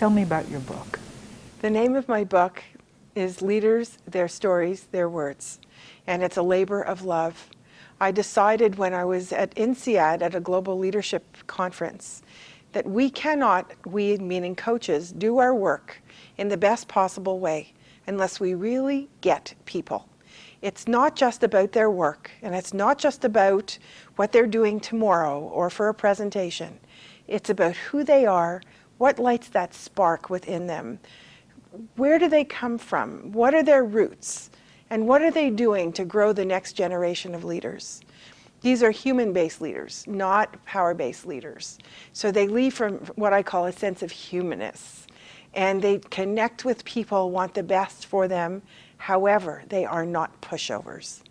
Tell me about your book. The name of my book is Leaders, Their Stories, Their Words, and it's a labor of love. I decided when I was at INSEAD at a global leadership conference that we cannot, we meaning coaches, do our work in the best possible way unless we really get people. It's not just about their work, and it's not just about what they're doing tomorrow or for a presentation. It's about who they are, what lights that spark within them, where do they come from, what are their roots, and what are they doing to grow the next generation of leaders. These are human-based leaders, not power-based leaders. So they lead from what I call a sense of humanness, and they connect with people, want the best for them. However, they are not pushovers.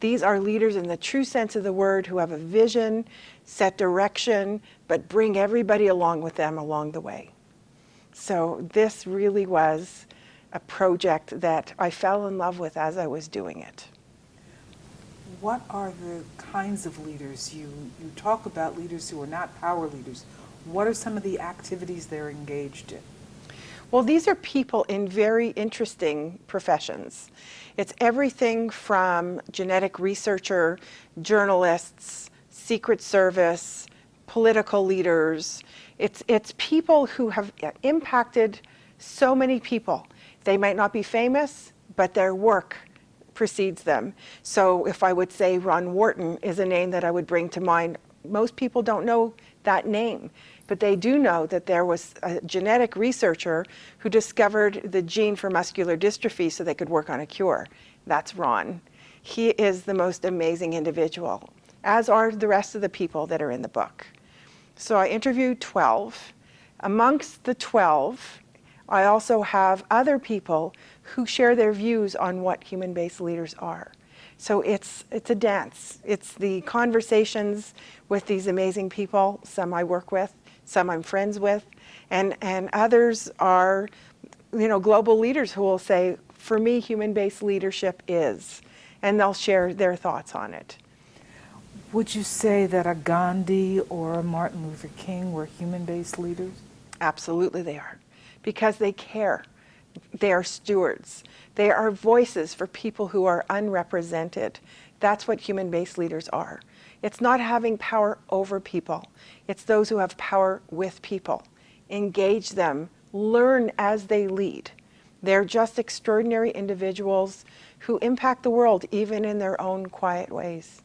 These are leaders in the true sense of the word who have a vision, set direction, but bring everybody along with them along the way. So this really was a project that I fell in love with as I was doing it. What are the kinds of leaders? You talk about leaders who are not power leaders. What are some of the activities they're engaged in? Well, these are people in very interesting professions. It's everything from genetic researcher, journalists, Secret Service, political leaders. It's people who have impacted so many people. They might not be famous, but their work precedes them. So if I would say Ron Wharton is a name that I would bring to mind, most people don't know that name, but they do know that there was a genetic researcher who discovered the gene for muscular dystrophy so they could work on a cure. That's Ron. He is the most amazing individual, as are the rest of the people that are in the book. So I interviewed 12. Amongst the 12, I also have other people who share their views on what human-based leaders are. So it's a dance. It's the conversations with these amazing people. Some I work with, some I'm friends with, and others are, global leaders who will say, for me, human-based leadership is, and they'll share their thoughts on it. Would you say that a Gandhi or a Martin Luther King were human-based leaders? Absolutely they are, because they care. They are stewards. They are voices for people who are unrepresented. That's what human-based leaders are. It's not having power over people. It's those who have power with people. Engage them, learn as they lead. They're just extraordinary individuals who impact the world even in their own quiet ways.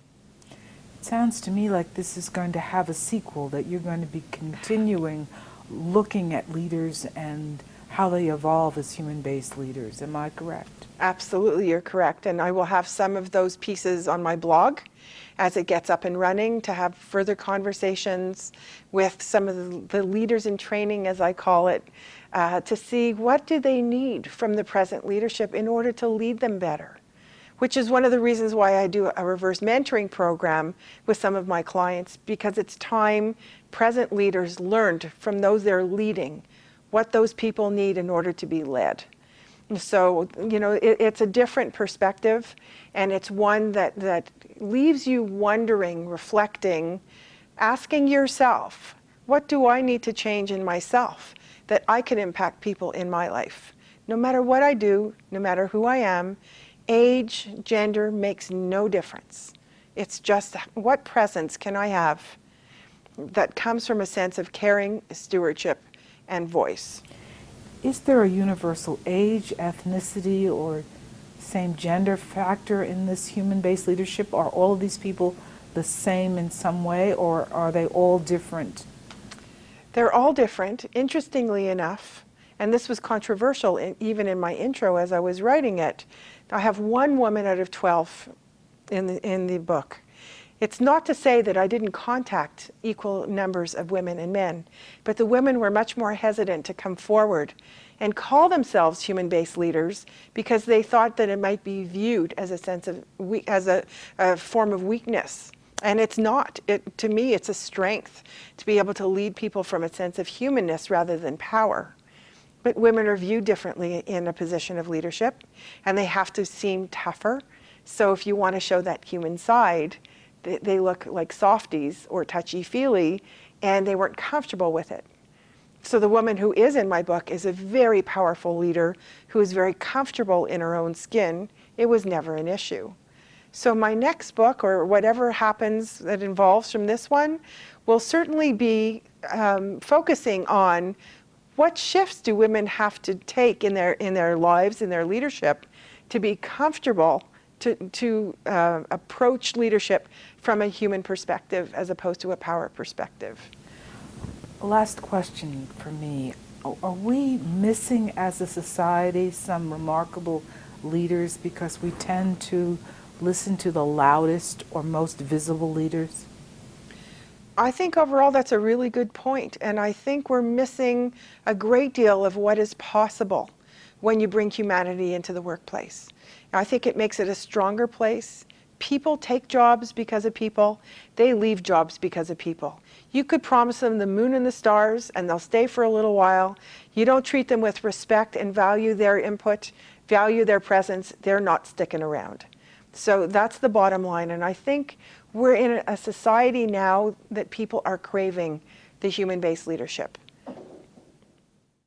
It sounds to me like this is going to have a sequel, that you're going to be continuing looking at leaders and how they evolve as human-based leaders. Am I correct? Absolutely, you're correct. And I will have some of those pieces on my blog as it gets up and running to have further conversations with some of the leaders in training, as I call it, to see what do they need from the present leadership in order to lead them better, which is one of the reasons why I do a reverse mentoring program with some of my clients, because it's time present leaders learned from those they're leading what those people need in order to be led. So, it's a different perspective, and it's one that leaves you wondering, reflecting, asking yourself, what do I need to change in myself that I can impact people in my life? No matter what I do, no matter who I am, age, gender makes no difference. It's just what presence can I have that comes from a sense of caring, stewardship, and voice. Is there a universal age, ethnicity, or same gender factor in this human-based leadership? Are all of these people the same in some way, or are they all different? They're all different. Interestingly enough, and this was controversial even in my intro as I was writing it, I have one woman out of 12 in the book. It's not to say that I didn't contact equal numbers of women and men, but the women were much more hesitant to come forward and call themselves human-based leaders because they thought that it might be viewed as a sense of as a form of weakness. And it's not. To me, it's a strength to be able to lead people from a sense of humanness rather than power. But women are viewed differently in a position of leadership, and they have to seem tougher. So if you want to show that human side, they look like softies or touchy-feely, and they weren't comfortable with it. So the woman who is in my book is a very powerful leader who is very comfortable in her own skin. It was never an issue. So my next book, or whatever happens that involves from this one, will certainly be focusing on what shifts do women have to take in their lives, in their leadership, to be comfortable to approach leadership from a human perspective as opposed to a power perspective. Last question for me. Are we missing as a society some remarkable leaders because we tend to listen to the loudest or most visible leaders? I think overall that's a really good point, and I think we're missing a great deal of what is possible when you bring humanity into the workplace. I think it makes it a stronger place. People take jobs because of people. They leave jobs because of people. You could promise them the moon and the stars and they'll stay for a little while. You don't treat them with respect and value their input, value their presence, they're not sticking around. So that's the bottom line, and I think we're in a society now that people are craving the human-based leadership.